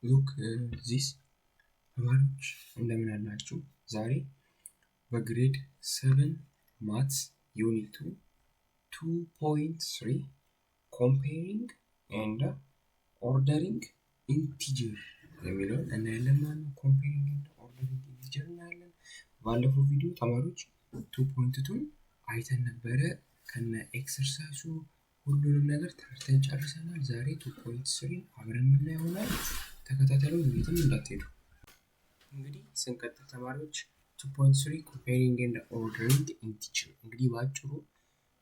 look this ተማሪዎች እንደምን አላችሁ? ዛሬ በግሬድ 7 ማትስ ዩኒት 2.3 comparing and ordering integer የሚለውን እናያለን ማለት ነው። comparing and ordering integer እናያለን። ባለፈው ቪዲዮ ተማሪዎች 2.2 አይተን ነበረ ከነ ኤክሰርሳይሱ ሁሉንም ነገር ተርተን ጨርሰናል። ዛሬ 2.3 አብረን የምናየው ይሆናል። ተከታተሉ፣ የትም እንዳትሄዱ። እንግዲህ ስንቀጥል ተማሪዎች 2.3 comparing and ordering integer እንግዲህ ባጭሩ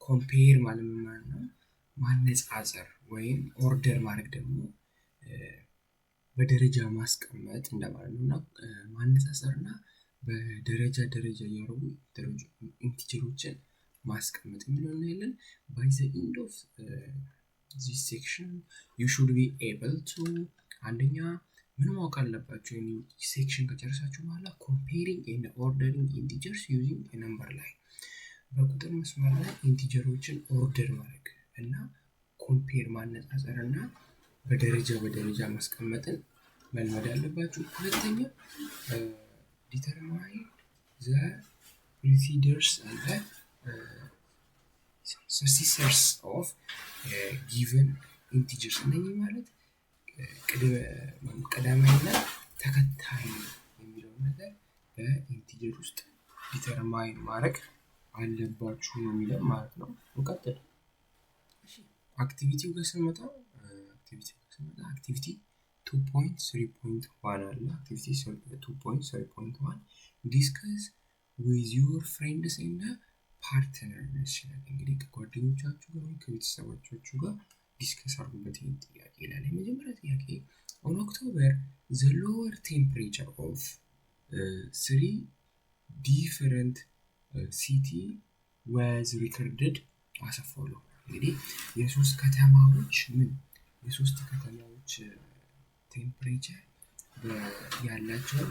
compare ማለት ነው ማነጻጸር ወይም ኦርደር ማድረግ ደግሞ በደረጃ ማስቀመጥ እንደማለት ነውና ማነጻጸርና በደረጃ ያደረጉ ኢንቲጀሮችን ማስቀመጥ የሚለው እናያለን። by the end of this section you should be able to አንደኛ ምን ማወቅ አለባችሁ? ሴክሽን ከጨረሳችሁ በኋላ comparing and ordering integers using a number line በቁጥር መስመር ላይ ኢንቲጀሮችን ኦርደር ማድረግ እና ኮምፔር ማነጻጸርና በደረጃ ማስቀመጥን መልመድ አለባችሁ። ሁለተኛ determine the preceders and the successors of given integers እነዚህ ማለት ቀዳማይና ተከታይ የሚለው ነገር በኢንቲጀር ውስጥ ዲተርማይን ማድረግ አለባችሁ ነው የሚለው ማለት ነው። እንቀጥል። እሺ አክቲቪቲው ጋር ስንመጣ አክቲቪቲ 2.3.1 አለ። አክቲቪቲ 2.3.1 ዲስከስ with your friends and partners ይላል። እንግዲህ ከጓደኞቻችሁ ጋር ከቤተሰቦቻችሁ ጋር ዲስከስ አድርጉበት ይሄን ጥያቄ ይላል። የመጀመሪያ ጥያቄ on October the lower temperature of 3 different city was recorded as follow እንግዲህ የሶስት ከተማዎች ቴምፕሬቸር ያላቸው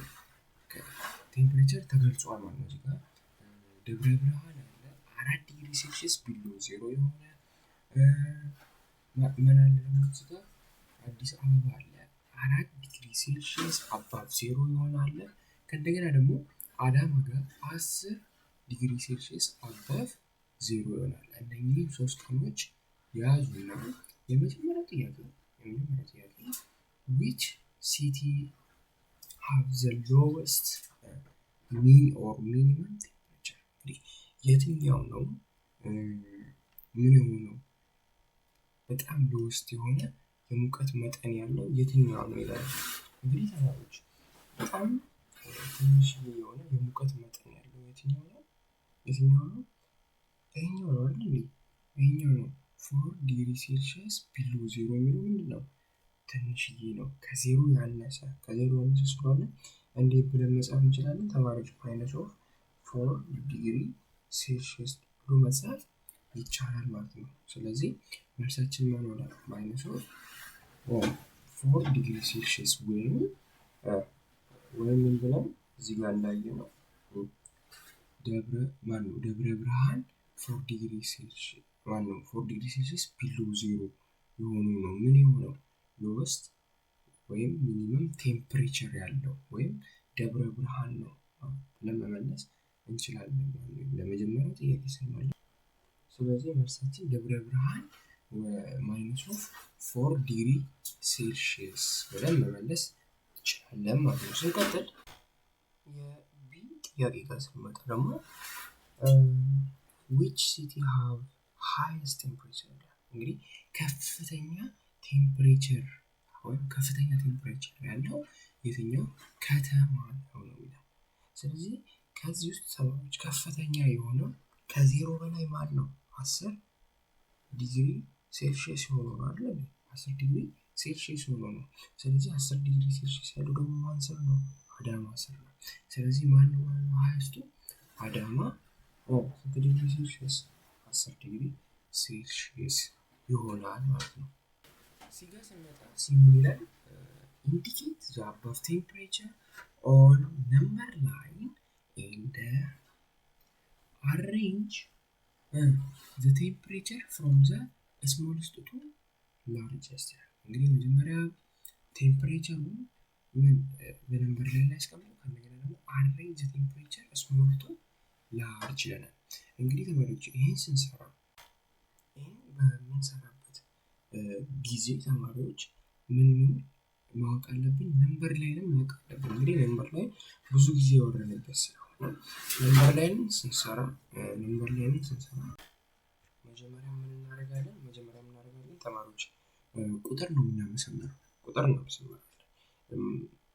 ቴምፕሬቸር ተገልጿል ማለት ነው። እዚህ ጋር ደብረ ብርሃን አለ 4 ዲግሪ ሴልሺየስ ቢሎ 0 የሆነ ምን አለ ደግሞ እዚህ ጋር አዲስ አበባ አለ 4 ዲግሪ ሴልሺየስ አባቭ 0 ይሆናል። ከእንደገና ደግሞ አዳማ ጋር 10 ዲግሪ ሴልሺየስ አባቭ 0 ይሆናል። እነኚህ ሶስት ቀኖች ያዙና የመጀመሪያው ጥያቄ which city have the lowest mean or minimum temperature የትኛው ነው ምን የሆነው በጣም ሎስት የሆነ የሙቀት መጠን ያለው የትኛው ነው ይላል። እንግዲህ ተማሪዎች በጣም ትንሽ የሆነ የሙቀት መጠን ያለው የትኛው ነው? ይሄኛው ነው አይደል? ይሄኛው ነው 4 ዲግሪ ሴልሺየስ ቢሎ 0 የሚለው ምንድነው? ትንሽዬ ነው። ከዜሮ ያነሰ ስለሆነ እንዴት ብለን መጻፍ እንችላለን? ተማሪዎች ማይነስ ኦፍ 4 ዲግሪ ሴልሺየስ ብሎ መጻፍ ይቻላል ማለት ነው። ስለዚህ መልሳችን ምን ይሆናል? ማይነስ ኦፍ 4 ዲግሪ ሴልሺየስ ወይም ምን ብለን እዚህ ጋር እንዳየነው ደብረ ብርሃን 4 ዲግሪ ሴልሺየስ ቢሎ 0 የሆኑ ነው። ምን የሆነው ሎወስት ወይም ሚኒመም ቴምፕሬቸር ያለው ወይም ደብረ ብርሃን ነው ለመመለስ እንችላለን ማለት ነው። ለመጀመሪያው ጥያቄ ስንመለስ ስለዚህ መልሳችን ደብረ ብርሃን ማይነስ ኦፍ 4 ዲግሪ ሴልሺየስ ብለን መመለስ እንችላለን ማለት ነው። ስንቀጥል የቢ ጥያቄ ጋር ስንመጣ ደግሞ which city have highest temperature እንግዲህ ከፍተኛ ቴምፕሬቸር ያለው የትኛው ከተማ ነው ይላል። ስለዚህ ከዚህ ውስጥ ሰዎች ከፍተኛ የሆነው ከዜሮ በላይ ማለት ነው 10 ዲግሪ ሴልሺየስ ሆኖ ነው አይደል? 10 ዲግሪ ሴልሺየስ ሆኖ ነው። ስለዚህ 10 ዲግሪ ሴልሺየስ ያለው ደግሞ ማን ስር ነው? አዳማ ስር ነው። ስለዚህ ማን ነው ሃይስቱ? አዳማ 10 ዲግሪ ሴልሺየስ ይሆናል ማለት ነው። ሲጋ ስንመጣ ሲሚላር indicate the above temperature on number line and arrange the temperature from the smallest to largest እንግዲህ መጀመሪያ ቴምፕሬቸሩን ምን በነምበር ላይ እናስቀምጠው። ከእንደገና ደግሞ አሬንጅ ቴምፕሬቸር ስሞል ቱ ላርጅ ይለናል። እንግዲህ ተማሪዎች ይህን ስንሰራ ይህን በምንሰራበት ጊዜ ተማሪዎች ምን ማወቅ አለብን? ነምበር ላይንም ማወቅ አለብን። እንግዲህ ነምበር ላይ ብዙ ጊዜ ያወራንበት ስለሆነ ነምበር ላይንም ስንሰራ መጀመሪያ ምን እናደርጋለን? ተማሪዎች ቁጥር ነው የምናመሰምረው።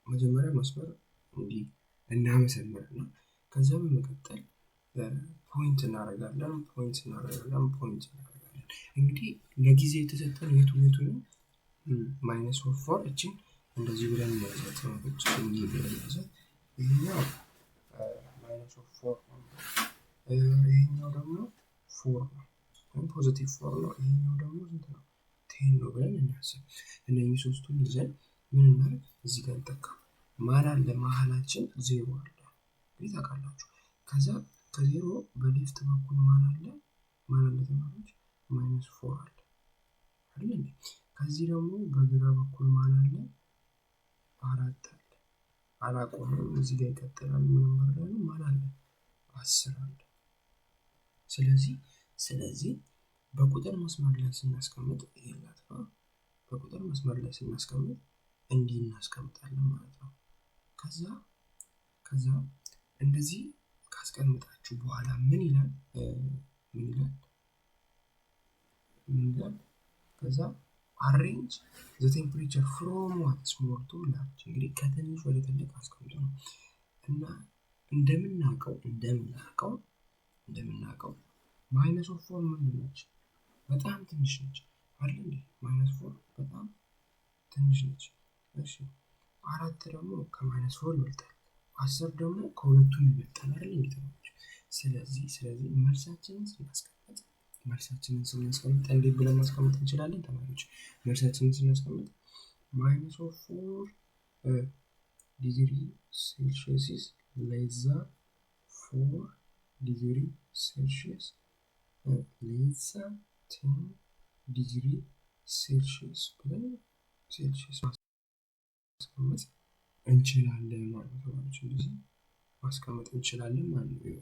መጀመሪያ መስመር እንዲህ እናመሰምርና ከዛ በመቀጠል ፖይንት እናደርጋለን። እንግዲህ ለጊዜ የተሰጠን የቱ ነው? ማይነስ ኦፍ ፎር እችን እንደዚህ ብለን እንያዛት ተማሪዎች፣ እንዲህ ብለን እንያዛት። ይሄኛው ማይነስ ኦፍ ፎር ነው። ይሄኛው ደግሞ ፎር ነው፣ ፖዚቲቭ ፎር ነው። ይሄኛው ደግሞ ስንት ነው? ቴን ነው ብለን እናስብ። እነዚህ ሶስቱን ይዘን ምን እናደርግ? እዚህ ጋር እንጠቀም። ማን አለ መሀላችን? ዜሮ አለ። እንግዲህ ታውቃላችሁ። ከዛ ከዜሮ በሌፍት በኩል ማን አለ ተማሪዎች? ማይነስ ፎር አለ አይደል? ከዚህ ደግሞ በግራ በኩል ማን አለ? አራት አለ። አላቆመም፣ እዚህ ጋር ይቀጥላል። ምን ነበር ላይ ማን አለ? 10 አለ። ስለዚህ በቁጥር መስመር ላይ ስናስቀምጥ ይላልፋ በቁጥር መስመር ላይ ስናስቀምጥ እንዲህ እናስቀምጣለን ማለት ነው። ከዛ እንደዚህ ካስቀምጣችሁ በኋላ ምን ይላል? ከዛ አሬንጅ ዘ ቴምፕሬቸር ፍሮም ዋት ስሞል ቱ ላርጅ። እንግዲህ ከትንሽ ወደ ትልቅ አስቀምጡ ነው። እና እንደምናውቀው ማይነስ ኦፍ ፎር ምንድን ነች? በጣም ትንሽ ነች አይደል? ማይነስ ፎር በጣም ትንሽ ነች። እሺ 4 ደግሞ ከማይነስ ፎር ይበልጣል። 10 ደግሞ ከሁለቱም ይበልጣል አይደል? ስለዚህ መልሳችንን ስናስቀምጥ እንዴት ብለን ማስቀመጥ እንችላለን ተማሪዎች? መልሳችንን ስናስቀምጥ ማይነስ ኦፍ 4 ዲግሪ ሴልሺየስ ሌስ ዛን 4 ዲግሪ ሴልሺየስ ሌስ ዛን 10 ዲግሪ ሴልሺየስ ብለን ማስቀመጥ እንችላለን ማለት ነው። እንደዚህ ማስቀመጥ እንችላለን ማለት ነው።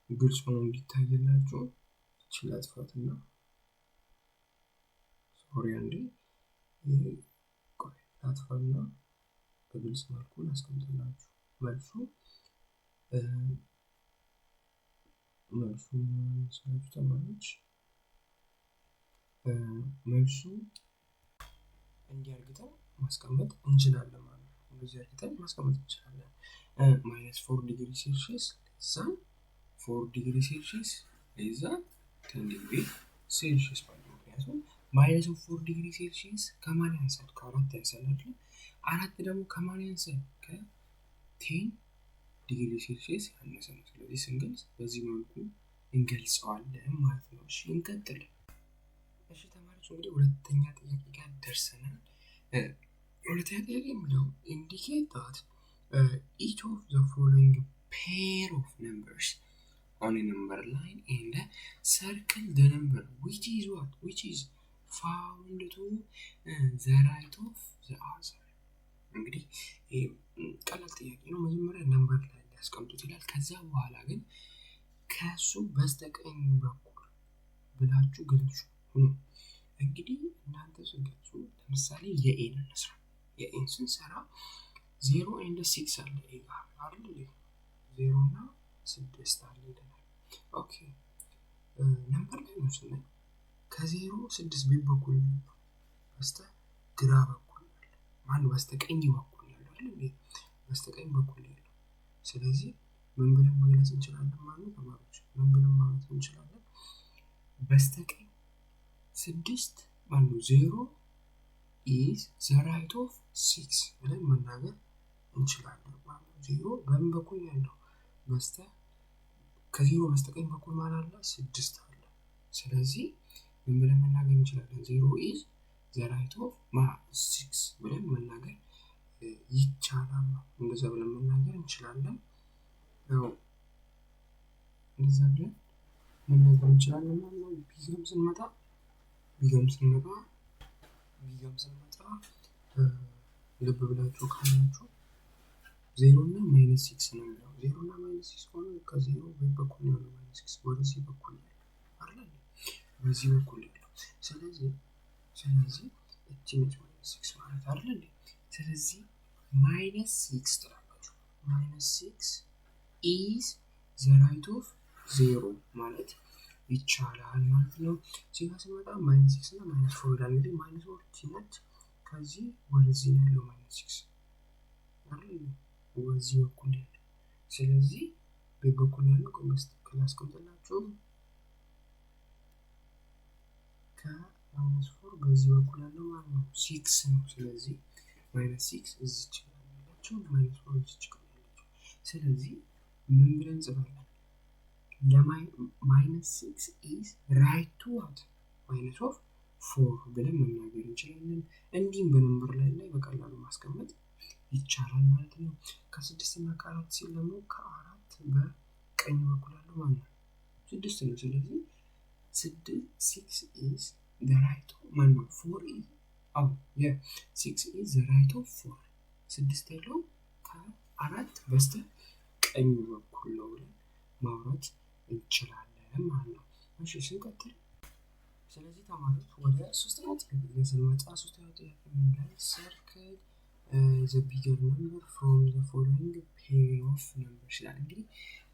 ግልጽ ሆኖ እንዲታይላችሁ ችላትፋትና አንዴ ላጥፋና በግልጽ መልኩ ላስቀምጥላችሁ። መልሱ ስላችሁ ተማሪዎች መልሱ እንዲያርግተን ማስቀመጥ እንችላለን ማለት ነው። እንደዚህ አርግተን ማስቀመጥ እንችላለን። ማይነስ 4 ዲግሪ ሴልሺየስ ዛን 4 ዲግሪ ሴልሺየስ ዛን 10 ዲግሪ ሴልሺየስ ማለት ነው። ምክንያቱም ማይነስ 4 ዲግሪ ሴልሺየስ ከማን ያንሳል? ከ4 ያንሳል አይደል? 4 ደግሞ ከማን ያንሳል? ከ10 ዲግሪ ሴልሺየስ ያነሰ ነው። ስለዚህ ስንገልጽ በዚህ መልኩ እንገልጸዋለን ማለት ነው። እሺ እንቀጥል። እሺ ተማሪዎች እንግዲህ ሁለተኛ ጥያቄ ጋር ደርሰናል። ሁለተኛ ጥያቄ የሚለው indicate that each of the following pair of numbers on a number line and circle the number which is found to the right of the answer። እንግዲህ ቀላል ጥያቄ ነው። መጀመሪያ ነምበር ላይ ያስቀምጡት ይላል። ከዛ በኋላ ግን ከሱ በስተቀኝ በኩል ብላችሁ ግልጹ። እንግዲህ እናንተ ስንገልጹ ለምሳሌ የኤን እንስራ። የኤን ስንሰራ 0 and 6 አለ አይደል? 0 እና 6 አለ ይላል። ኦኬ ነምበር ላይ ነው ስንል ከ0 6 ቤት በኩል ነው በስተ ግራ በኩል ያለው ማን በስተቀኝ በኩል ያለው አይደል? በስተቀኝ በኩል ያለው። ስለዚህ ምን ብለን መግለጽ እንችላለን ማለት ተማሪዎች? ምን ብለን ማለት እንችላለን? በስተቀኝ 6 ማነው 0 is the right of 6 ብለን መናገር እንችላለን ማለት ነው። 0 በምን በኩል ያለው? ከ0 በስተቀኝ በኩል ማለት አለ 6 አለ። ስለዚህ ምን ብለን መናገር እንችላለን? 0 is the right of 6 ብለን መናገር ይቻላል። እንደዛ ብለን መናገር እንችላለን። ያው እንደዛ ብለን መናገር እንችላለን ማለት ነው። ቢገም ስንመጣ ልብ ብላችሁ ካላችሁ 0 እና -6 ነው የሚለው 0 እና -6 ከሆነ ከዜሮ በኩል ነው -6 ወደዚህ በኩል ነው አይደል? በዚህ በኩል ነው። ስለዚህ እቺ ነች -6 ማለት አይደል? ስለዚህ -6 ትላላችሁ። -6 is the right of 0 ማለት ይቻላል ማለት ነው። እዚህ ጋር ስንመጣ -6 እና -4 ይላል። እንግዲህ -4 ነች ከዚህ ወደዚህ ነው ያለው -6 አይደል? ወደዚህ በኩል ያለው ስለዚህ በበኩል ያለው በትክክል አስቀምጥላችሁ ከ-4 በዚህ በኩል ያለው ማለት ነው 6 ነው። ስለዚህ -6 እዚች ጋር ያለችው -4 እዚች ጋር ያለችው ስለዚህ ምን ብለን እንጽፋለን? -6 is right to what? -4 ብለን መናገር እንችላለን። እንዲህም በነምበር ላይ በቀላሉ ማስቀመጥ ይቻላል ማለት ነው። ከ6 እና ከ4 ሲል ደግሞ ከ4 በቀኝ በኩል ያለው ማለት ነው 6 ነው። ስለዚህ 6 is the right of 4 is 6 is the right of 4 6 ያለው ከ4 በስተ ቀኝ በኩል ነው ብለን ማውራት እንችላለን ማለት ነው። እሺ ስንቀጥል ስለዚህ ተማሪዎች ወደ ሶስተኛ ጥያቄ ስንመጣ ሶስተኛ ጥያቄ ምን ይላል? circle the bigger number from the following pair of numbers ይላል። እንግዲህ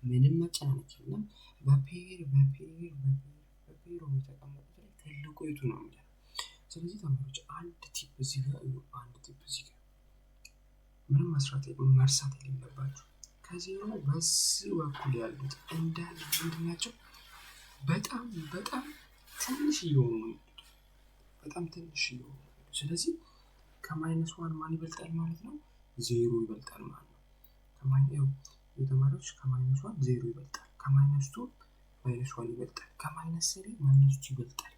ምንም መጨናነቅ የለም። በፔር የተቀመጡት ላይ ትልቁ የቱ ነው የሚለው። ስለዚህ ተማሪዎች አንድ ቲፕ እዚህ ጋር ምንም መርሳት የሌለባችሁ ከዜሮ በዚህ በኩል ያሉት እንዳለ ምንድን ናቸው? በጣም ትንሽ እየሆኑ ነው። በጣም ትንሽ እየሆኑ ነው። ስለዚህ ከ-1 ማን ይበልጣል ማለት ነው? 0 ይበልጣል ማለት ነው። የተማሪዎች ከ-1 0 ይበልጣል። ከ-2 -1 ይበልጣል። ከ-3 -2 ይበልጣል።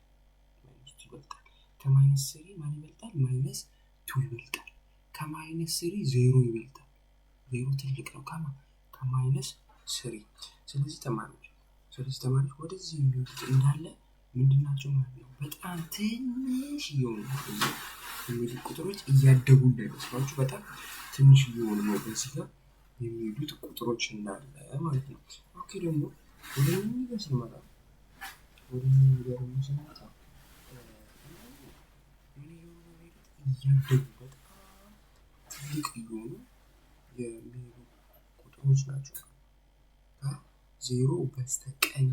ከ-3 ማን ይበልጣል? -2 ይበልጣል። ከ-3 0 ይበልጣል። 0 ትልቅ ነው ከ-3 ስለዚህ ተማሪዎች ወደዚህ የሚወጡት እንዳለ ምንድናቸው ማለት ነው? በጣም ትንሽ እየሆኑ እነዚህ ቁጥሮች እያደጉ እንዳይመስሏችሁ በጣም ትንሽ እየሆኑ ነው በዚህ ጋር የሚሄዱት ቁጥሮች እንዳለ ማለት ነው። ኦኬ ደግሞ ወደ የሚገር ስንመጣ እያደጉ በጣም ትልቅ እየሆኑ የሚሄዱ ቁጥሮች ናቸው። ከዜሮ በስተቀኝ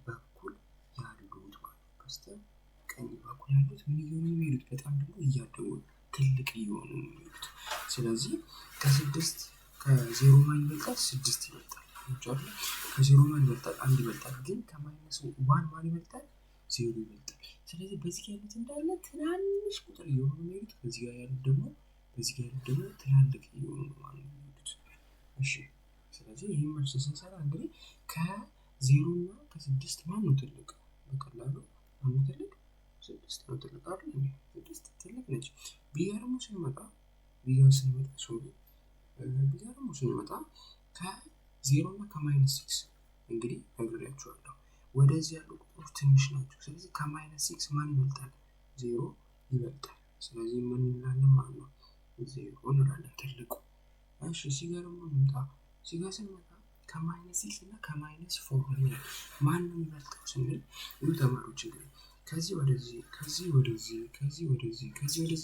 በኩል ያሉት በስተቀኝ በኩል ያሉት ምን እየሆኑ የሚሄዱት? በጣም ደግሞ እያደጉ ትልቅ እየሆኑ የሚሄዱት። ስለዚህ ከዜሮ ማን ይበልጣል? 6 ይበልጣል። ከዜሮ ማን ይበልጣል? 1 ይበልጣል። ግን ከ-1 ማን ይበልጣል? 0 ይበልጣል። ስለዚህ በዚህ ጋር ያሉት እንዳለ ትናንሽ ቁጥር እየሆኑ የሚሄዱት፣ በዚህ ጋር ያሉት ደግሞ ትላልቅ እየሆኑ ነው ማለት ነው የሚሄዱት። እሺ ስለዚህ ይህን መልስ ስንሰራ እንግዲህ ከ0 እና ከ6 ማን ነው ትልቅ? በቀላሉ ማን ነው ትልቅ? 6 ነው ትልቅ አይደል? 6 ትልቅ ነች። ቢጋ ደግሞ ስንመጣ ከ0 እና ከ-6 እንግዲህ ነግሬያችኋለሁ። ወደዚህ ያሉ ቁጥሮች ትንሽ ናቸው። ስለዚህ ከ-6 ማን ይበልጣል? 0 ይበልጣል። ስለዚህ ምን እንላለን ማለት ነው? 0 እንላለን ትልቁ። እሺ ሲጋ ደግሞ ስንመጣ ከ-6 እና ከ-4 ማን ነው የሚበልጠው ስንል ተማሪዎች እንግዲህ ከዚህ ወደዚህ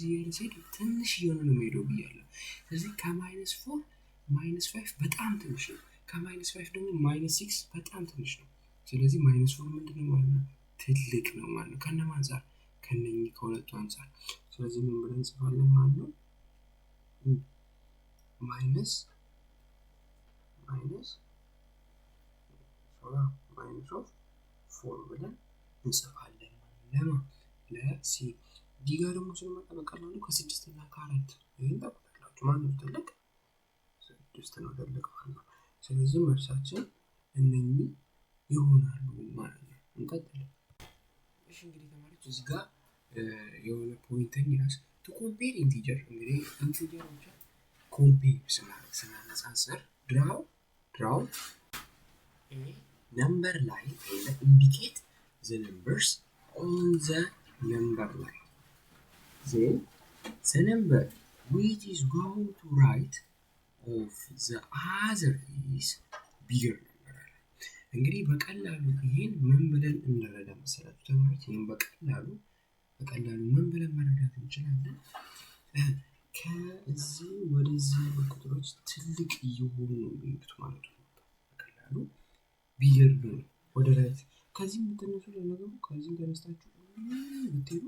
እያለ ሲሄድ ትንሽ እየሆነ ነው የሚሄደው ብያለሁ። ስለዚህ ከ-4 -5 በጣም ትንሽ ነው። ከ-5 ደግሞ -6 በጣም ትንሽ ነው። ስለዚህ -4 ምንድን ነው ማለት ነው? ትልቅ ነው ማለት ነው። ከነማ አንፃር? ከነኚህ ከሁለቱ አንፃር። ስለዚህ ምን ብለን እንጽፋለን ማለት ነው? -4 ብለን እንጽፋለን ማለት ለሲ ዲጋ ደግሞ ስንመጣ በቀላሉ ከ6 እና ከ4 ይሄን ታውቃላችሁ። ማን ነው ትልቅ? 6 ነው ትልቅ ማለት ነው። ስለዚህ መልሳችን እነኚህ ይሆናሉ ማለት ነው። እንቀጥል። እሺ እንግዲህ ተማሪዎች እዚህ ጋር የሆነ ፖይንትን ይላል to compare integer እንግዲህ ኢንቲጀሮች ኮምፔር ስናነጻጽር draw a number line and indicate the numbers on the number line. Then the number which is going to right of the other is bigger number አለ። እንግዲህ በቀላሉ ይሄን ምን ብለን እንረዳ መሰላችሁ ተማሪዎች? ይሄን በቀላሉ ምን ብለን መረዳት እንችላለን? ከዚህ ወደዚህ ያሉ ቁጥሮች ትልቅ እየሆኑ ነው የሚሄዱት ማለት ነው። በቀላሉ ቢገር ነው ወደ ላይ ከዚህ የምትነሱ ለነገሩ ከዚህ ተነስታችሁ ብትሄዱ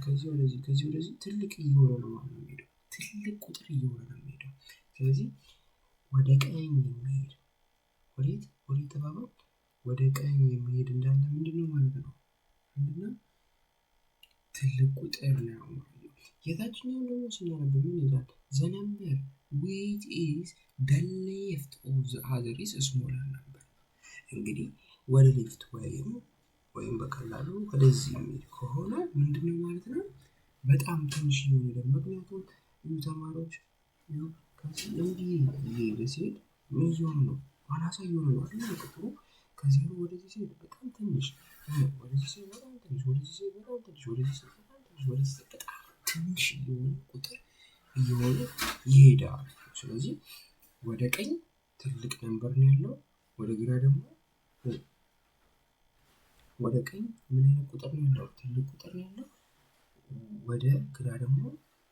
ከዚህ ወደዚህ ትልቅ እየሆነ ነው ማለት ነው የሚሄደው። ትልቅ ቁጥር እየሆነ ነው የሚሄደው። ስለዚህ ወደ ቀኝ የሚሄድ ወዴት ተባባል? ወደ ቀኝ የሚሄድ እንዳለ ምንድነው ማለት ነው? ምንድነው? ትልቅ ቁጥር ነው ማለት ነው። የታችኛው ደግሞ ስናነብ ምን ይላል? the number which is the left of the other is a smaller number። እንግዲህ ወደ ሌፍት ወይም በቀላሉ ወደዚህ የሚሄድ ከሆነ ምንድነው ማለት ነው? በጣም ትንሽ ይሆናል። ምክንያቱም ተማሪዎች ከዚህ እየሄደ ሲሄድ ምን እየሆነ ነው? አናሳ እየሆነ ነው አይደል? ቁጥሩ ከዜሮ ወደዚህ ሲሄድ በጣም ትንሽ፣ ወደዚህ ሲሄድ በጣም ትንሽ፣ ወደዚህ ሲሄድ በጣም ትንሽ፣ ወደዚህ ሲሄድ በጣም ትንሽ፣ ወደዚህ ሲሄድ በጣም ትንሽ እየሆነ ቁጥር እየሆነ ይሄዳል። ስለዚህ ወደ ቀኝ ትልቅ ነምበር ነው ያለው፣ ወደ ግራ ደግሞ ወደ ቀኝ ምን አይነት ቁጥር ነው ያለው? ትልቅ ቁጥር ነው ያለው። ወደ ግራ ደግሞ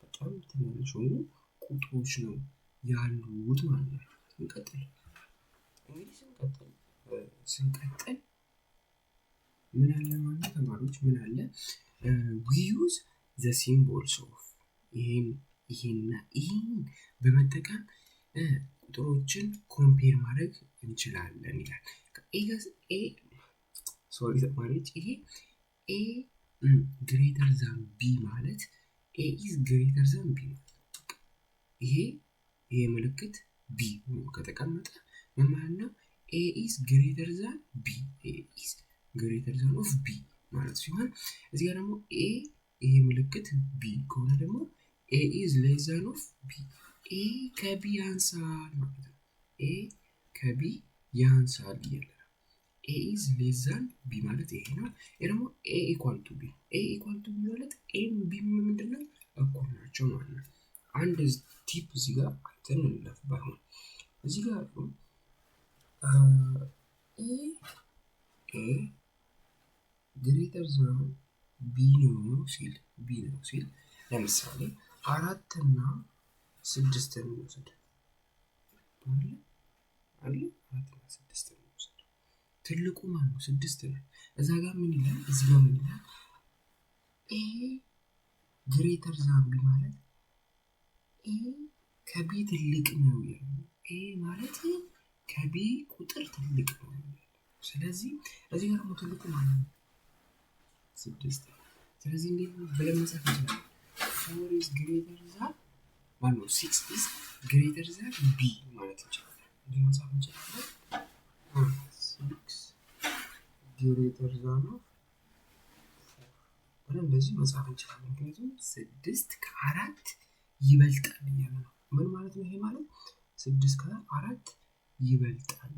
በጣም ትንሽ ሆኖ ቁጥሮች ነው ያሉት ማለት ነው። እንቀጥል እንግዲህ ስንቀጥል ምን አለ ማለት ተማሪዎች ምን አለ? we use the symbols of ይሄንና ይሄን በመጠቀም ቁጥሮችን ኮምፔር ማድረግ እንችላለን ይላል። ሶሪ ተማሪዎች ይሄ a greater than b ማለት a is greater than b ማለት ይሄ ምልክት b ሆኖ ከተቀመጠ ምን ማለት ነው? a is greater than b a is greater than of b ማለት ሲሆን እዚህ ጋር ደግሞ ይሄ ምልክት b ከሆነ ደግሞ a is less than of b a ከb ያንሳል ማለት ነው። a ከb ያንሳል ይላል። a is less than b ማለት ይሄ ነው። ይሄ ደግሞ a equal to b ማለት a b ምንድነው? እኩል ናቸው ማለት ነው። አንድ ቲፕ እዚህ ጋር አይተን እንለፍ። ባይሆን እዚህ ጋር a greater than b ነው ሲል ለምሳሌ 4 እና 6 እንውሰድ አይደል? 4 እና 6 እንውሰድ። ትልቁ ማን ነው? 6 ነው። እዛ ጋር ምን ይላል? እዚህ ጋር ምን ይላል? a greater than b ማለት a ከb ትልቅ ነው ይላል። a ማለት ከb ቁጥር ትልቅ ነው። ስለዚህ እዚህ ጋር ደግሞ ትልቁ ማለት ነው 6። ስለዚህ እንዴት ብለን መጻፍ እንችላለን? 4 is greater than 6 is greater than b ማለት እንችላለን። እንዴት መጻፍ እንችላለን? 6 greater than ብለን እንደዚህ መጻፍ እንችላለን። ምክንያቱም 6 ከ4 ይበልጣል እያለ ነው። ምን ማለት ነው ይሄ ማለት? 6 ከ4 ይበልጣል።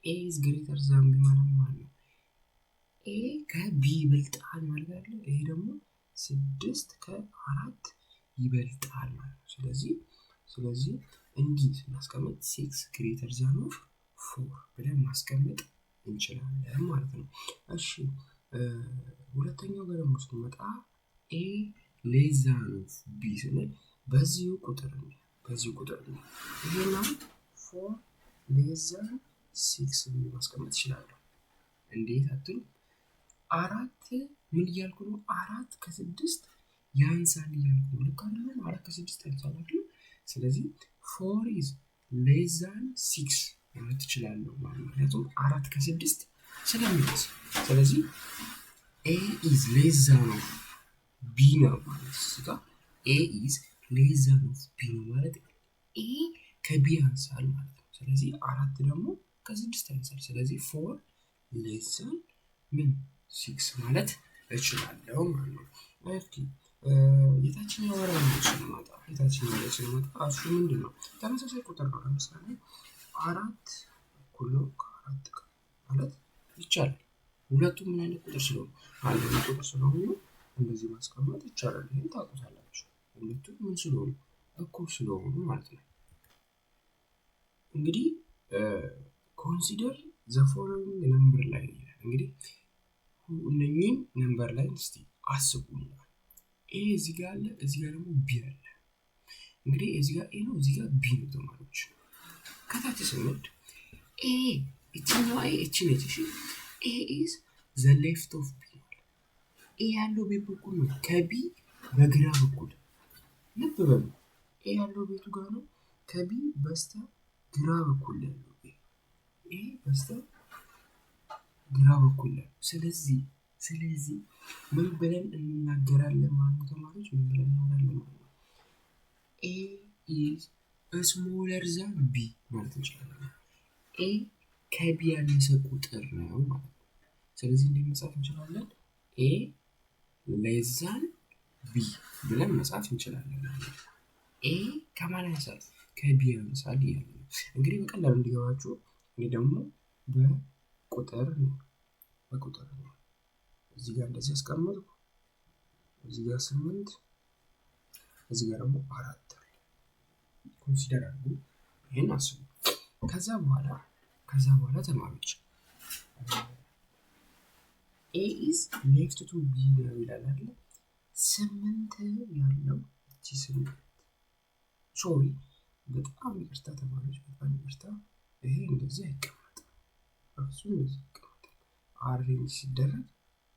a is greater than b ማለት ነው a ከb ይበልጣል ማለት አይደል? ይሄ ደግሞ 6 ከ4 ይበልጣል ማለት ነው። ስለዚህ እንዲህ ስናስቀምጥ 6 greater than of 4 ብለን ማስቀመጥ እንችላለን ማለት ነው። እሺ ሁለተኛው ጋር ደግሞ ስንመጣ a less than of b ስንል በዚሁ ቁጥር ነው ይሄና 4 less than 6 ብዬ ማስቀመጥ እችላለሁ። እንዴት አትሉ? 4 ምን እያልኩ ነው? 4 ከ6 ያንሳል እያልኩ ነው። ልክ አይደለም? 4 ከ6 ያንሳል አይደል? ስለዚህ 4 is less than 6 ማለት እችላለሁ ማለት ነው። ምክንያቱም 4 ከ6 ስለሚያንስ። ስለዚህ a is less than of b ነው ማለት ነው። a is less than of b ነው ማለት a ከb ያንሳል ማለት ነው። ስለዚህ 4 ደግሞ ከ6 ያንሳል። ስለዚህ 4 less than 6 ማለት እችላለሁ ማለት ነው። ኦኬ የታችኛው ላይ ስንመጣ እሱ ምንድነው? ተመሳሳይ ቁጥር ነው። ለምሳሌ 4 እኩል ነው ከ4 ማለት ይቻላል። ሁለቱም ምን አይነት ቁጥር ስለሆኑ አንድ ቁጥር ስለሆኑ እንደዚህ ማስቀመጥ ይቻላል። ይሄን ታውቁታላችሁ። ሁለቱም ምን ስለሆኑ እኩል ስለሆኑ ማለት ነው። እንግዲህ ኮንሲደር ዘ ፎሎዊንግ ነምበር ላይ እንግዲህ እነኚህን ነምበር ላይ እስቲ አስቡ። ኤ እዚህ ጋር አለ፣ እዚህ ጋር ደግሞ ቢ አለ። እንግዲህ እዚህ ጋር ኤ ነው፣ እዚህ ጋር ቢ ነው ተማሪዎች። ከታች ስንወድ ኤ እቺኛዋ ኤ እቺ ነች። እሺ ኤ ኢዝ ዘ ሌፍት ኦፍ ቢ። ኤ ያለው ቤት በኩል ነው፣ ከቢ በግራ በኩል። ልብ በሉ ኤ ያለው ቤቱ ጋር ነው፣ ከቢ በስተ ግራ በኩል ያለው ኤ በስተ ግራ በኩል ያለው። ስለዚህ ምን ብለን እንናገራለን ማለት ነው ተማሪዎች? ምን ብለን እናወራለን ማለት ነው? ኤ ኢዝ ስሞለር ዛን ቢ ማለት እንችላለን። ኤ ከቢ ያነሰ ቁጥር ነው ማለት ነው። ስለዚህ እንዴት መጻፍ እንችላለን? ኤ ሌስ ዛን ቢ ብለን መጻፍ እንችላለን። ኤ ከማን ያንሳል? ከቢ ያንሳል ይላል። እንግዲህ በቀላሉ እንዲገባችሁ እኔ ደግሞ በቁጥር ነው እዚህ ጋር እንደዚህ አስቀምጥኩ። እዚህ ጋር 8 እዚህ ጋር ደግሞ 4 ኮንሲደር አድርጉ። ይሄን አስቡ። ከዛ በኋላ ተማሪዎች ኤ ኢዝ ኔክስት ቱ ቢ ነው ይላል አይደል? 8 ያለው እቺ 8 ሶሪ በጣም ይቅርታ ተማሪዎች፣ በጣም ይቅርታ። ይሄ እንደዚህ አይቀመጥም። እሱ እንደዚህ አይቀመጥም። አሬንጅ ሲደረግ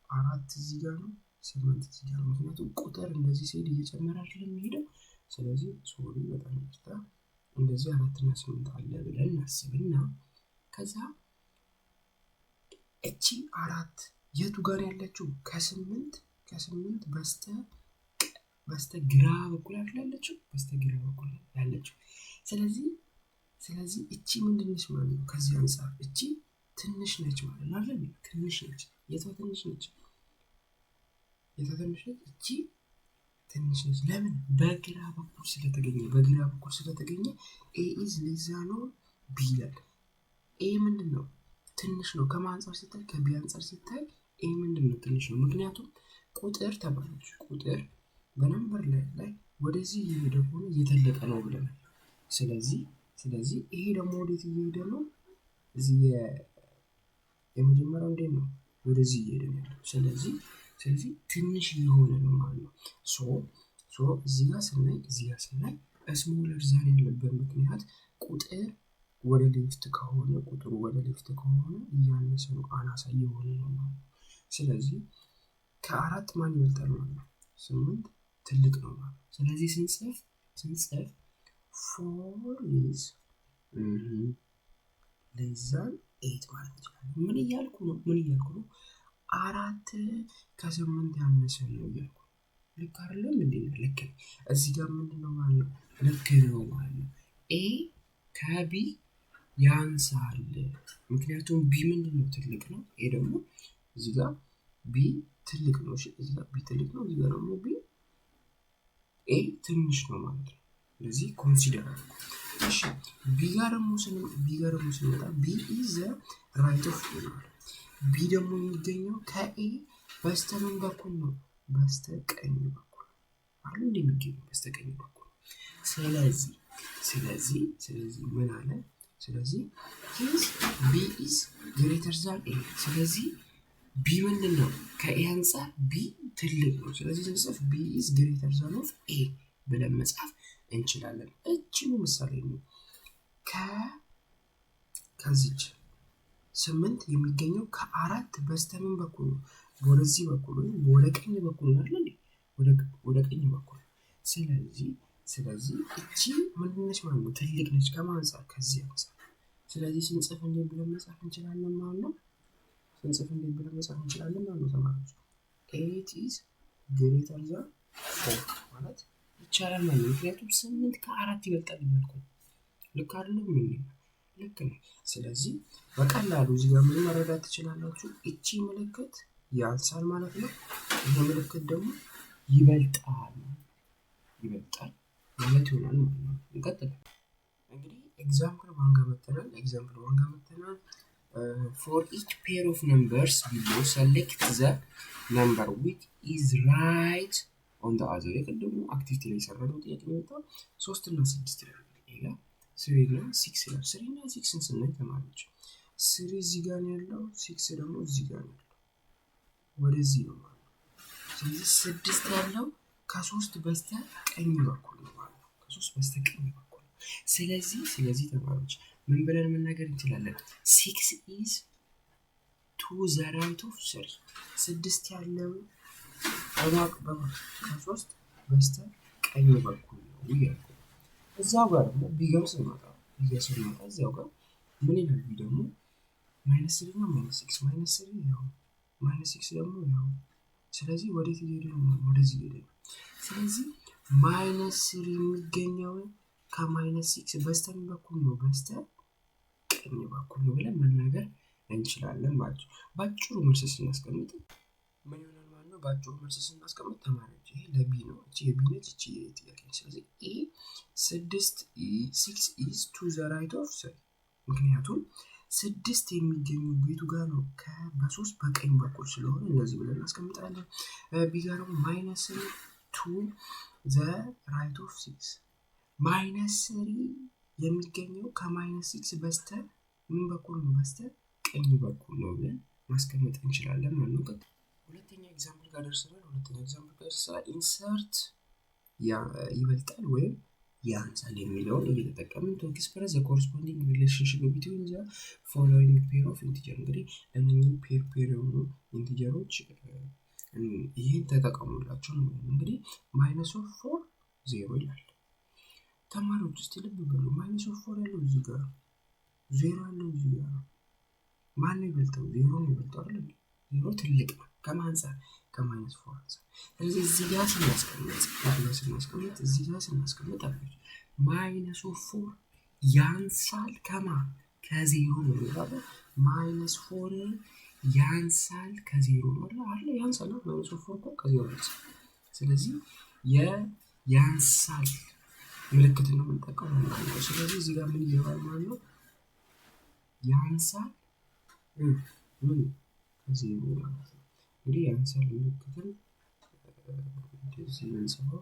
4 እዚህ ጋር ነው፣ 8 እዚህ ጋር ነው። ምክንያቱም ቁጥር እንደዚህ ሲሄድ እየጨመረ አይደለም የሚሄደው። ስለዚህ ሶሪ በጣም ይቅርታ። እንደዚህ 4 እና 8 አለ ብለን እናስብና ከዛ እቺ 4 የቱ ጋር ያለችው? ከ8 በስተ ግራ በኩል ያለችው፣ በስተግራ በኩል ያለችው። ስለዚህ እቺ ምንድነች ማለት ነው? ከዚህ አንፃር እቺ ትንሽ ነች ማለት ነው አይደል? ትንሽ ነች። የቷ ትንሽ ነች? እቺ ትንሽ ነች። ለምን? በግራ በኩል ስለተገኘ ኤ ኢዝ ሌስ ዛን ኦር ቢ ይላል። ኤ ምንድነው? ትንሽ ነው። ከማን አንፃር ሲታይ? ከቢ አንፃር ሲታይ ኤ ምንድነው? ትንሽ ነው። ምክንያቱም ቁጥር ተባለች። ቁጥር በነምበር ላይ ወደዚህ እየሄደ ከሆነ እየተለቀ ነው ብለናል። ስለዚህ ይሄ ደግሞ ወዴት እየሄደ ነው? እዚህ የመጀመሪያው እንዴት ነው? ወደዚህ እየሄደ ነው። ስለዚህ ትንሽ እየሆነ ነው ማለት ነው። ሶ እዚህ ጋር ስናይ ስሞለር ዛን ያለበት ምክንያት ቁጥሩ ወደ ሌፍት ከሆነ እያነሰ ነው፣ አናሳ እየሆነ ነው ማለት ነው። ስለዚህ ከ4 ማን ይበልጣል ማለት ነው? 8 ትልቅ ነው ማለት ነው። ስለዚህ ስንጽፍ 4 is less than 8 ማለት እንችላለን። ምን እያልኩ ነው? 4 ከ8 ያነሰ ነው እያልኩ። ልክ አይደለም እንዴ? ልክ ነው። እዚህ ጋር ምንድነው ማለት ነው? ልክ ነው ማለት ነው። ኤ ከቢ ያንሳል። ምክንያቱም ቢ ምንድነው? ትልቅ ነው። ኤ ደግሞ እዚህ ጋር ቢ ትልቅ ነው። እሺ እዚህ ጋር ቢ ትልቅ ነው፣ እዚህ ጋር ደግሞ ቢ ኤ ትንሽ ነው ማለት ነው። ስለዚህ ኮንሲደር አድርጉ። እሺ ቢ ጋር ደግሞ ስንመጣ ቢ ኢዝ ራይት ኦፍ ኤ ነው። ቢ ደግሞ የሚገኘው ከኤ በስተምን በኩል ነው? በስተቀኝ በኩል አይደል? እንደሚገኘው በስተቀኝ በኩል። ስለዚህ ምን አለ? ስለዚህ ቢ ኢዝ ግሬተር ዛን ኤ። ስለዚህ ቢ ምንድን ነው? ከኤ አንፃር ቢ ትልቅ ነው። ስለዚህ ስንጽፍ ቢ ኢዝ ግሬተር ዛን ኦፍ ኤ ብለን መጻፍ እንችላለን። እቺኑ ምሳሌ ነው። ከዚች 8 የሚገኘው ከ4 በስተምን በኩል ነው? ወደዚህ በኩል ወይም ወደ ቀኝ በኩል ነው አይደል? ወደ ቀኝ በኩል። ስለዚህ እቺ ምንድን ነች ማለት ነው? ትልቅ ነች። ከማን አንፃር? ከዚህ አንፃር። ስለዚህ ስንጽፍ እንዴት ብለን መጻፍ እንችላለን ማለት ነው? ተማሪዎች 8 is greater than 4 ማለት ይቻላል ማለት ነው። ምክንያቱም 8 ከ4 ይበልጣል እያልኩ ልክ አይደለም? ልክ ነው። ስለዚህ በቀላሉ እዚህ ጋር ምን መረዳት ትችላላችሁ? እቺ ምልክት ያንሳል ማለት ነው። ይሄ ምልክት ደግሞ ይበልጣል ማለት ይሆናል ማለት ነው። እንቀጥል። እንግዲህ ኤግዛምፕል 1 ጋር መተናል። for each pair of numbers below select the number which is right on the other የቀደሙ አክቲቪቲ ላይ ሰራነው ጥያቄ ነው 3 እና 6 ይላል ይሄ 3 እና 6 ይላል 3 እና 6ን ስናይ ተማሪዎች 3 እዚህ ጋር ነው ያለው 6 ደግሞ እዚህ ጋር ነው ያለው ወደዚህ ነው ማለት ነው ስለዚህ 6 ያለው ከ3 በስተቀኝ በኩል ነው ማለት ነው ከ3 በስተቀኝ በኩል ስለዚህ ተማሪዎች ምን ብለን መናገር እንችላለን 6 is to the right of 3 6 ያለው ከ3 በስተቀኝ በኩል ነው ይላል እዛው ጋር ደግሞ ቢገም ስንመጣ እዛው ጋር ምን ይላል ደግሞ -3 እና -6 -3 ያው -6 ደግሞ ያው ስለዚህ ወዴት ይሄድ ነው ወደዚህ ይሄድ ነው ስለዚህ -3 የሚገኘው ከ-6 በስተቀኝ በኩል ነው በስተቀኝ በኩል ነው ብለን መናገር እንችላለን ማለት ነው ባጭሩ መልስ ስናስቀምጥ ምን ይሆናል ማለት ነው ባጭሩ መልስ ስናስቀምጥ ተማሪዎች ይሄ ለቢ ነው እቺ የቢ ነች እቺ የጥያቄ ስለዚህ ኤ 6 is to the right of 3 ምክንያቱም 6 የሚገኙ ቤቱ ጋር ነው በ3 በቀኝ በኩል ስለሆነ እንደዚህ ብለን እናስቀምጣለን ቢ ጋር ደግሞ -3 to the right of 6 -3 የሚገኘው ከ-6 በስተ ምን በኩል ነው በስተቀኝ በኩል ነው ብለን ማስቀመጥ እንችላለን ማለት ነው ሁለተኛ ኤግዛምፕል ጋር ደርሰናል ኢንሰርት ይበልጣል ወይም ያንሳል የሚለውን እየተጠቀምን to express the corresponding relationship between the following pair of integers እንግዲህ እነኚህ ፔር የሆኑ ኢንቲጀሮች ይሄን ተጠቀሙላቸው ነው እንግዲህ -4 0 ይላል ተማሪዎች እስቲ ልብ በሉ -4 ያለው እዚህ ጋር 0 ያለው እዚህ ጋር ማን ይበልጣል 0 ነው ይበልጣል አይደል 0 ትልቅ ነው ከማንሳት ከ-4 ስለዚህ እዚህ ጋር ስናስቀምጥ እዚህ ጋር ስናስቀምጥ አለች -4 ያንሳል ከ0 ነው ማለት -4 ያንሳል ከ0 ነው አይደል ያንሳል -4 እኮ ከ0 ያንሳል ስለዚህ ያንሳል ምልክት ነው የምንጠቀመው ማለት ነው ስለዚህ እዚህ ጋር ምን ይገባል ማለት ነው ያንሳል ከ0 ማለት ነው እንግዲህ ያንሳል ምልክትን እንደዚህ እንጽፈው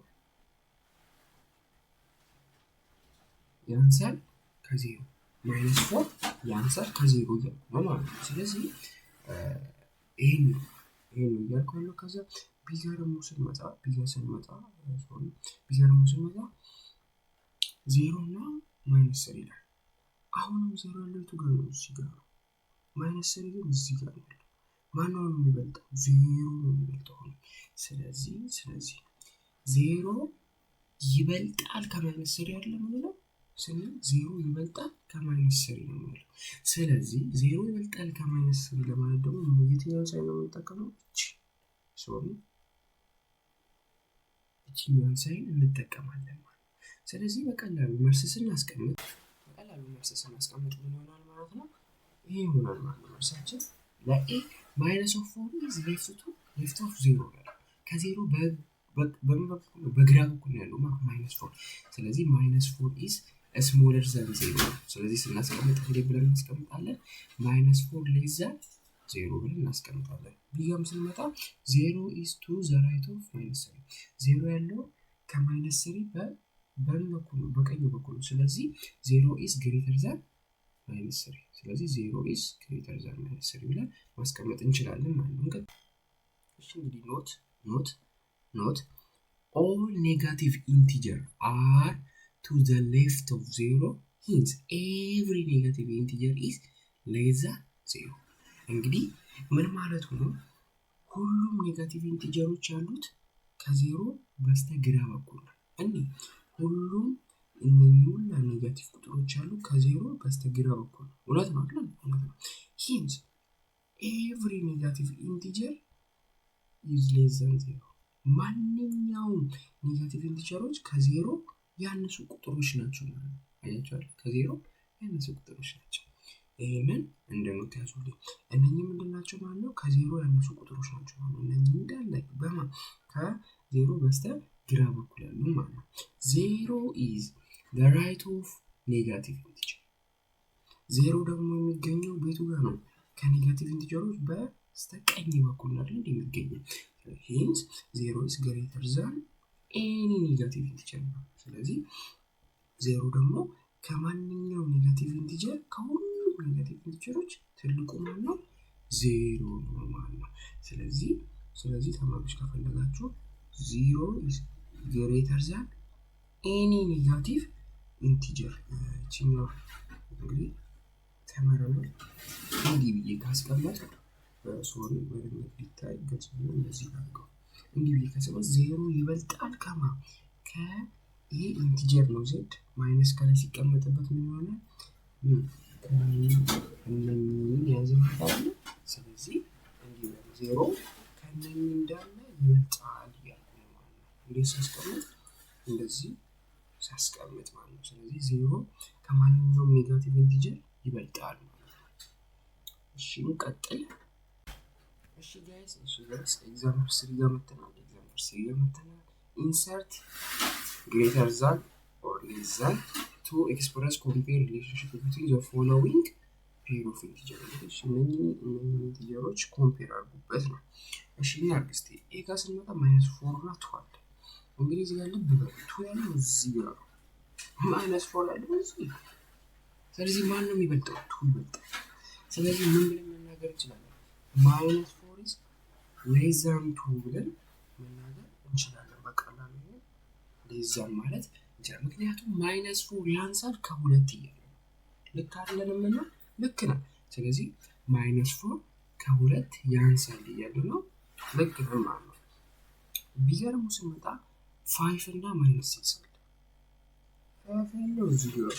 ያንሳል ከ0 -4 ያንሳል ከ0 ነው ማለት ነው ስለዚህ ይሄን እያልኩ ከዛ ቢጋር ደግሞ ስንመጣ 0 እና -3 ይላል አሁንም 0 ያለው የቱ ጋር ነው እዚህ ጋር -3 ግን እዚህ ጋር ነው ማነው የሚበልጠው 0 ነው የሚበልጠው ስለዚህ 0 ይበልጣል ከ-3 አይደለም ማለት ስለዚህ 0 ይበልጣል ከ-3 ነው ማለት ስለዚህ 0 ይበልጣል ከ-3 ለማለት ደግሞ የትኛውን ሳይን ነው የምንጠቀመው እቺኛውን ሳይን እንጠቀማለን ማለት ስለዚህ በቀላሉ መልስ ስናስቀምጥ ምን ይሆናል ማለት ነው ይሄ ይሆናል ማለት ነው መልሳችን ለኤ -4 is left of 0 ከ0 በግራ በኩል ያለው -4 ስለዚህ -4 is smaller than 0 ስለዚህ ስናስቀምጥ እንዴት ብለን እናስቀምጣለን -4 less than 0 ብለን እናስቀምጣለን ቢጋም ስንመጣ 0 is to the right of -3 0 ያለው ከ-3 በቀኝ በኩል ስለዚህ 0 is greater than -3 ስለዚህ 0 is greater than -3 ብለን ማስቀመጥ እንችላለን ማለት ነው እሺ እንግዲህ ኖት all negative integer are to the left of 0 hence every negative integer is less than 0 እንግዲህ ምን ማለት ነው ሁሉም ኔጋቲቭ ኢንቲጀሮች ያሉት ከ0 በስተግራ በኩል ነው ሁሉም እነኚህ ኔጋቲቭ ቁጥሮች አሉ ከ0 በስተግራ በኩል እውነት ነው አይደል hence every negative integer is less than 0 ማንኛውም ኔጋቲቭ ኢንቲጀሮች ከ0 ያነሱ ቁጥሮች ናቸው ማለት ነው አያችሁ ከ0 ያነሱ ቁጥሮች ናቸው ይሄንን እንደኖት ያዙልኝ እነኚህ ምንድናቸው ማለት ነው ከ0 ያነሱ ቁጥሮች ናቸው ማለት ነው እነኚህ እንዳለ ከ0 በስተግራ በኩል ያሉ ማለት ነው 0 is the right of negative integer ዜሮ ደግሞ የሚገኘው ቤቱ ጋር ነው ከኔጋቲቭ ኢንቲጀሮች በስተቀኝ በኩል አይደል የሚገኘው። ሄንስ ዜሮ ኢዝ ግሬተር ዛን ኤኒ ኔጋቲቭ ኢንቲጀር ነው። ስለዚህ ዜሮ ደግሞ ከማንኛውም ኔጋቲቭ ኢንቲጀር ከሁሉም ኔጋቲቭ ኢንቲጀሮች ትልቁ ማለት ነው ዜሮ ነው ማለት ነው። ስለዚህ ተማሪዎች ከፈለጋችሁ ዜሮ ኢዝ ግሬተር ዛን ኤኒ ኔጋቲቭ ኢንቲጀር ቺኛው እንግዲህ ተመረመር እንዲህ ብዬ ካስቀመጥ ሶሪ ወይም ቢታይ ገጽ ነው እንደዚህ አድርገው እንዲህ ብዬ ካስቀመጥ ዜሮ ይበልጣል ከማ ከይሄ ኢንቲጀር ነው ዜድ ማይነስ ከላይ ሲቀመጥበት ምን ይሆናል ከእነኚህ ያዘምታል። ስለዚህ እንዲህ ነው ዜሮ ከእነኚህ እንዳለ ይበልጣል እያልኩ ነው ማለት ነው። እንዴት ሳስቀምጥ እንደዚህ ሳስቀምጥ ማለት ነው። ስለዚህ ዜሮ ከማንኛውም ኔጋቲቭ ኢንቲጀር ይበልጣል ማለት ነው። እሺ እንቀጥል። እሺ ጋይስ ኤግዛምፕል 3 ጋር መተናል። ኢንሰርት ግሬተር ዛን ኦር ሌስ ዛን ቱ ኤክስፕረስ ኮምፔር ሪሌሽንሺፕ ቢትዊን ዘ ፎሎዊንግ ፔር ኦፍ ኢንቲጀሮች። እነኚህ ኢንቲጀሮች ኮምፔር አድርጉበት ነው። እሺ እናርግስቲ ኤ ጋር ስንመጣ -4 እና 2 አለ። እንግዲህ እዚህ ጋር ልብ በሉ 2 ያለው እዚህ ጋር ነው፣ -4 ያለው እዚህ። ስለዚህ ማን ነው የሚበልጠው? 2 ይበልጣል። ስለዚህ ምን ብለን መናገር እንችላለን? -4 is less than 2 ብለን መናገር እንችላለን። በቀላሉ less than ማለት እንችላለን። ምክንያቱም -4 ያንሳል ከሁለት እያለ ነው። ልክ አይደለንም እና ልክ ነው። ስለዚህ -4 ከሁለት ያንሳል እያለ ነው። ልክ ነው ማለት ነው። ቢገርሙ ስንመጣ 5 እና -6 አለ። 5 ያለው እዚህ ጋር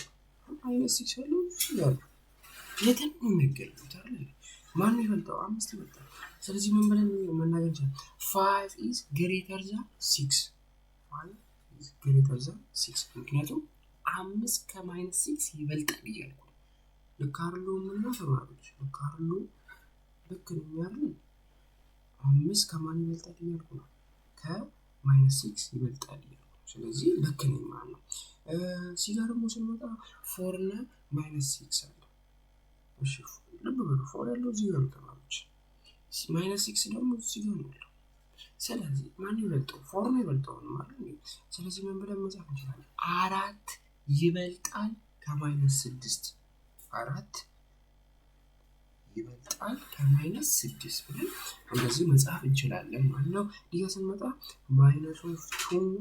-6 ያለው እዚህ ጋር የትን ነው የሚገኙት አይደል? ማን ይበልጣው? 5 ይበልጣል። ስለዚህ ምን ብለን መናገር እንችላለን? 5 is greater than 6 5 is greater than 6 ምክንያቱም 5 ከ-6 ይበልጣል እያልኩ ነው። ልክ አይደለም እና ተማሪዎች ልክ አይደለም? ልክ ነው አይደል? 5 ከማን ይበልጣል እያልኩ ነው? ከ-6 ይበልጣል እያልኩ ነው። ስለዚህ ልክ ነው ማለት ነው። እዚህ ጋር ደግሞ ስንመጣ 4 እና -6 አለ። እሺ ልብ በሉ 4 ያለው እዚህ ጋር ነው ተማሪዎች፣ -6 ደግሞ እዚህ ጋር ነው ያለው። ስለዚህ ማን ይበልጣው? 4 ነው ይበልጣው ማለት ነው። ስለዚህ ምን ብለን መጻፍ እንችላለን? 4 ይበልጣል ከ-6 4 ይበልጣል ከ-6 ብለን እንደዚህ መጻፍ እንችላለን ማለት ነው። ይሄ ስንመጣ -2 እና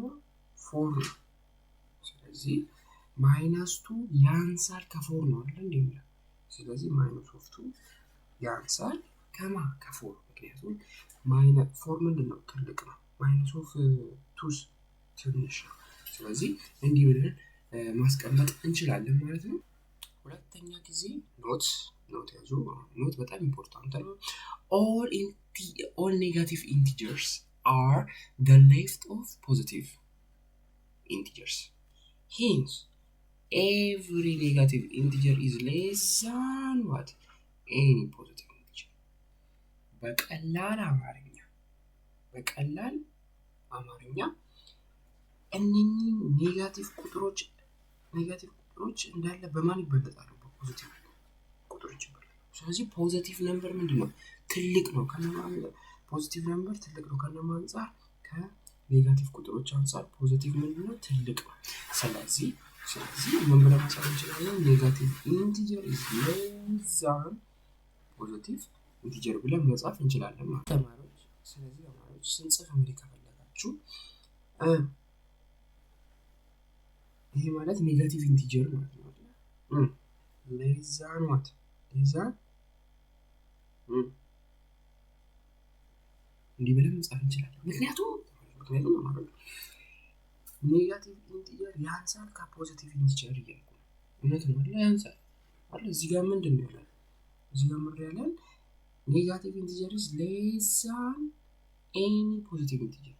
4 ነው። ስለዚህ -2 ያንሳል ከ4 ነው አይደል እንዴ? ስለዚህ -2 ያንሳል ከ4 ምክንያቱም -4 ምንድነው? ትልቅ ነው። -2 ትንሽ ነው። ስለዚህ እንዲህ ብለን ማስቀመጥ እንችላለን ማለት ነው። ሁለተኛ ጊዜ ኖት ያዙ። ኖት በጣም ኢምፖርታንት ነው። all negative integers are the left of positive integers. Hence every negative integer is less than what? Any positive integer. በቀላል አማርኛ እነኚህ ኔጋቲቭ ቁጥሮች እንዳለ በማን ይበለጣሉ? በፖዚቲቭ ቁጥሮች ይበለጣሉ። ስለዚህ ፖዚቲቭ ነምበር ምንድነው? ትልቅ ነው። ከነማን ፖዚቲቭ ነምበር ትልቅ ነው። ከነማን አንፃር? ከኔጋቲቭ ቁጥሮች አንፃር ፖዚቲቭ ምንድነው? ትልቅ ነው። ስለዚህ ምን ብለን መጻፍ እንችላለን? ኔጋቲቭ ኢንቲጀር is less than ፖዚቲቭ ኢንቲጀር ብለን መጻፍ እንችላለን ማለት ተማሪዎች። ስለዚህ ተማሪዎች ስንጽፍ እንግዲህ ከፈለጋችሁ ይሄ ማለት ኔጋቲቭ ኢንቲጀር ማለት ነው አይደል? less than what? less than እንዲህ ብለን መጻፍ እንችላለን። ምክንያቱም ተማሪዎች ኔጋቲቭ ኢንቲጀር ያንሳል ከፖዚቲቭ ኢንቲጀር እያልኩ ነው። እውነት ነው አይደል? ያንሳል አይደል? እዚህ ጋር ምንድን ነው ያለው? እዚህ ጋር ምንድን ያለው? ኔጋቲቭ ኢንቲጀር is less than any positive integer።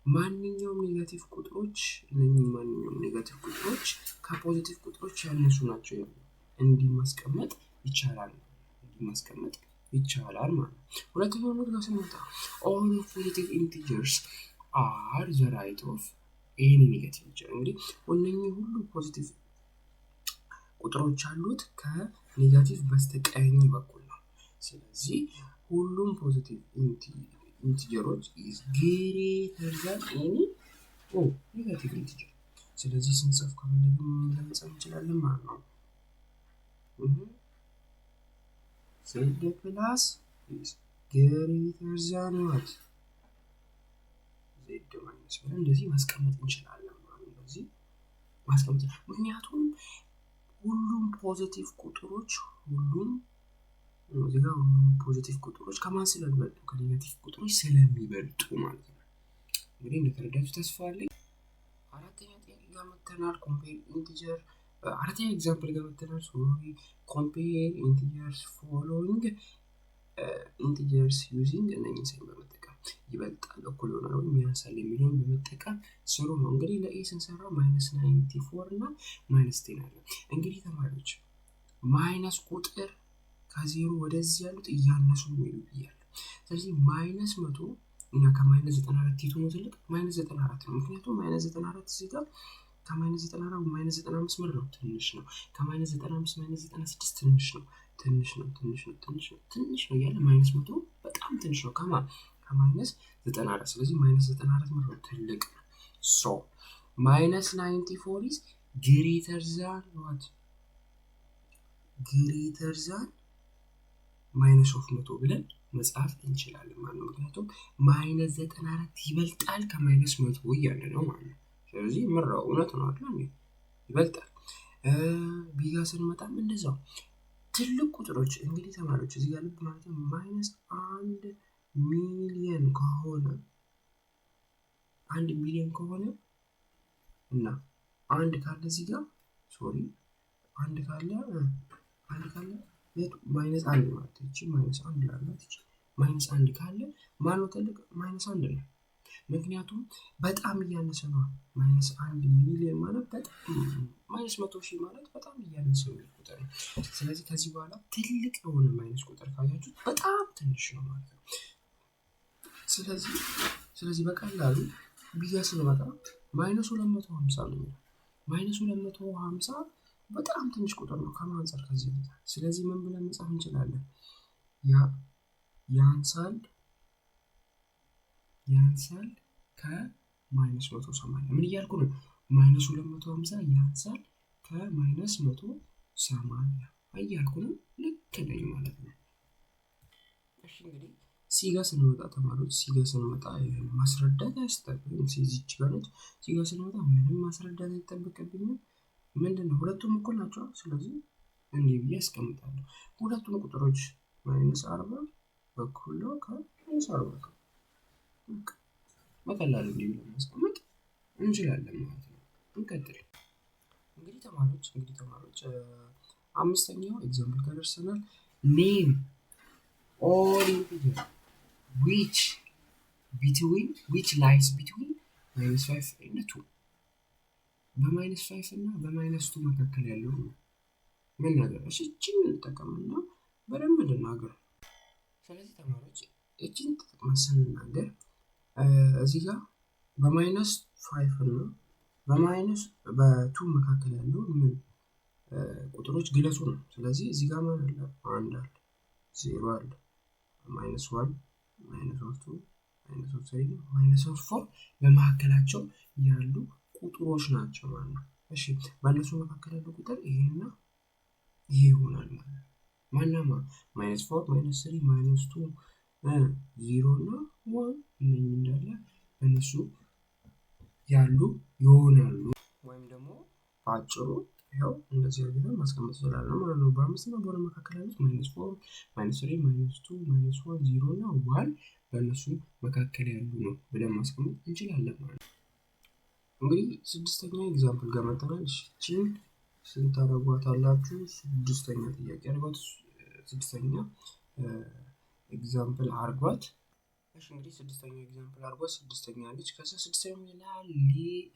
ማንኛውም ኔጋቲቭ ቁጥሮች ከፖዚቲቭ ቁጥሮች ያነሱ ናቸው ያለው። እንዲህ ማስቀመጥ ይቻላል ማለት ነው። ሁለተኛው ነገር ጋር ስንመጣ all positive integers are the right of any negative integer። እንግዲህ እነኚህ ሁሉ ቁጥሮች አሉት ከኔጋቲቭ በስተቀኝ በኩል ነው። ስለዚህ ሁሉም ፖዚቲቭ ኢንቲጀሮች ኢዝ ግሬተር ዛን ኤኒ ኔጋቲቭ ኢንቲጀር። ስለዚህ ስንጽፍ ከፈለግን መጻፍ እንችላለን ማለት ነው። ዜድ ፕላስ ኢዝ ግሬተር ዛን ዋት ዜድ ማይነስ ብለን እንደዚህ ማስቀመጥ እንችላለን ማለት ነው። እዚህ ማስቀመጥ ምክንያቱም ሁሉም ፖዚቲቭ ቁጥሮች እዚህ ጋር ሁሉም ፖዚቲቭ ቁጥሮች ከማን ስለሚበልጡ ከኔጋቲቭ ቁጥሮች ስለሚበልጡ ማለት ነው። እንግዲህ እንደተረዳችሁ ተስፋ አለኝ። አራተኛ ጥያቄ ጋር መተናል። ኮምፔር ኢንቲጀር አራተኛ ኤግዛምፕል ጋር መተናል። ኮምፔር ኢንቲጀርስ ፎሎዊንግ ኢንቲጀርስ ዩዚንግ እነኚህን ሳይን በመጠቀም ይበልጣል፣ እኩል ይሆናል ወይም ያንሳል የሚለውን በመጠቀም ስሩ ነው። እንግዲህ ለኤ ስንሰራ -94 እና -10 አለ። እንግዲህ ተማሪዎች ማይነስ ቁጥር ከዜሮ ወደዚህ ያሉት እያነሱ ነው ብያለሁ። ስለዚህ -100 እና ከ-94 የቱ ነው ትልቅ? -94 ነው። ምክንያቱም -94 እዚህ ጋር ከ-94 -95 ምር ነው ትንሽ ነው። ከ-95 -96 ትንሽ ነው እያለ -100 በጣም ትንሽ ነው ከ-94። ስለዚህ -94 ምር ነው ትልቅ ነው። ሶ -94 is greater than what? greater than -100 ብለን መጻፍ እንችላለን ማለት ነው። ምክንያቱም -94 ይበልጣል ከ-100 እያለ ነው ማለት ነው። ስለዚህ ምራው እውነት ነው አይደል? ይበልጣል። ቢጋ ስንመጣም እንደዛው ትልቅ ቁጥሮች እንግዲህ ተማሪዎች እዚህ ጋር ልብ ማለት ነው -1 ሚሊዮን ከሆነ 1 ሚሊዮን ከሆነ እና አንድ ካለ እዚህ ጋር አንድ ካለ -1 ማለት እቺ -1 ላላት እቺ -1 ካለ ማን ነው ትልቅ? -1 ነው። ምክንያቱም በጣም እያነሰ ነው። -1 ሚሊዮን ማለት በጣም -100 ሺህ ማለት በጣም እያነሰ ነው ቁጥር ነው። ስለዚህ ከዚህ በኋላ ትልቅ የሆነ ማይነስ ቁጥር ካያችሁ በጣም ትንሽ ነው ማለት ነው። ስለዚህ በቀላሉ ቢጋ ስንመጣ -250 ነው። -250 በጣም ትንሽ ቁጥር ነው ከማንጻር ከዚህ ነው። ስለዚህ ምን ብለን መጻፍ እንችላለን? ያንሳል ከ-180። ምን እያልኩ ነው? -250 ያንሳል ከ-180 እያልኩ ነው። ልክ ነኝ ማለት ነው። እሺ እንግዲህ ሲጋ ስንመጣ ተማሪዎች ማስረዳት አያስፈልግም። እዚች ጋር ነች። ሲጋ ስንመጣ ምንም ማስረዳት አይጠበቅብኝም። ምንድነው ሁለቱም እኩል ናቸው። ስለዚህ እንዲህ ብዬ አስቀምጣለሁ። ሁለቱም ቁጥሮች -40 እኩል ነው ከ-40 በቀላሉ እንዲህ ብለን ማስቀመጥ እንችላለን ማለት ነው። እንቀጥል። እንግዲህ ተማሪዎች አምስተኛው ኤግዛምፕል ጋር ደርሰናል። ኔም all integer which lies between -5 and 2 በ-5 እና በ-2 መካከል ያለው ነው መናገር። እቺን እንጠቀምና በደንብ እንናገር። ስለዚህ ተማሪዎች እቺን ተጠቅመን ስንናገር እዚህ ጋር በ-5 እና በ-2 መካከል ያለው ምን ቁጥሮች ግለጹ ነው። ስለዚህ እዚህ ጋር ማን አለ? 1 አለ፣ 0 አለ፣ -1 -2 -3 በመካከላቸው ያሉ ቁጥሮች ናቸው ማለት ነው። እሺ በእነሱ መካከል ያለው ቁጥር ይሄና ይሄ ይሆናል ማለት ነው። ማናማ -4 -3 -2 0 እና 1 እነኚህ እንዳለ በእነሱ ያሉ ይሆናሉ። ወይም ደግሞ በአጭሩ ይኸው እንደዚህ አድርገን ማስቀመጥ እንችላለን ማለት ነው። በ5 እና በ2 መካከል ያሉት -4 -3 -2 -1 0 እና 1 በእነሱ መካከል ያሉ ነው ብለን ማስቀመጥ እንችላለን ማለት ነው። እንግዲህ ስድስተኛ ኤግዛምፕል ጋር መጥተናል። እቺን ስንት ታደርጓታላችሁ? ስድስተኛ ጥያቄ አድርጓት። ስድስተኛ ኤግዛምፕል አድርጓት። እሺ እንግዲህ ስድስተኛ ኤግዛምፕል አድርጓት። ስድስተኛ ልጅ ከዛ ስድስተኛ ይላል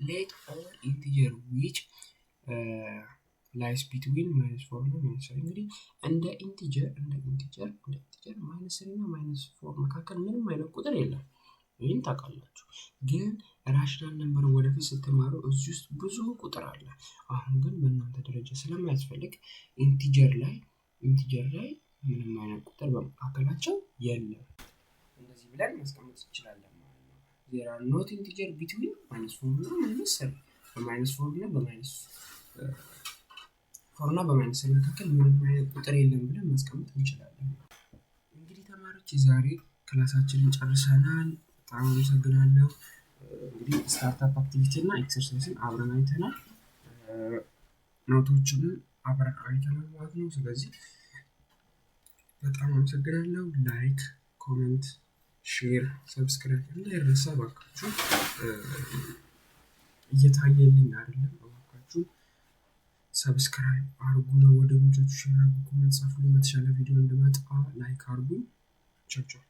ሌት ኦር ኢንቲጀር ዊች ላይስ ቢትዊን -4 እና -3። እንግዲህ እንደ ኢንቲጀር -3 እና -4 መካከል ምንም አይነት ቁጥር የለም። ይህን ታውቃላችሁ። ግን ራሽናል ነምበር ወደፊት ስትማሩ እዚህ ውስጥ ብዙ ቁጥር አለ። አሁን ግን በእናንተ ደረጃ ስለማያስፈልግ ኢንቲጀር ላይ ምንም አይነት ቁጥር በመካከላቸው የለም። እንደዚህ ብለን ማስቀመጥ እንችላለን ማለት ነው። ዜር አር ኖት ኢንቲጀር ቢትዊን -4 እና -7 በ-4 እና በ-7 መካከል ምንም አይነት ቁጥር የለም ብለን ማስቀመጥ እንችላለን። እንግዲህ ተማሪዎች የዛሬ ክላሳችንን ጨርሰናል። በጣም አመሰግናለሁ። እንግዲህ ስታርታፕ አክቲቪቲ እና ኤክሰርሳይዝን አብረን አይተናል። ኖቶችንም አብረን አይተናል ማለት ነው። ስለዚህ በጣም አመሰግናለሁ። ላይክ፣ ኮሜንት፣ ሼር፣ ሰብስክራይብ እንዳይረሳ እባካችሁ። እየታየልኝ አይደለም፣ እባካችሁ ሰብስክራይብ አርጉ፣ ለወዳጆቻችሁ ሼር አርጉ፣ ኮሜንት ጻፉልኝ። በተሻለ ቪዲዮ እንድመጣ ላይክ አርጉ። ቻው ቻው።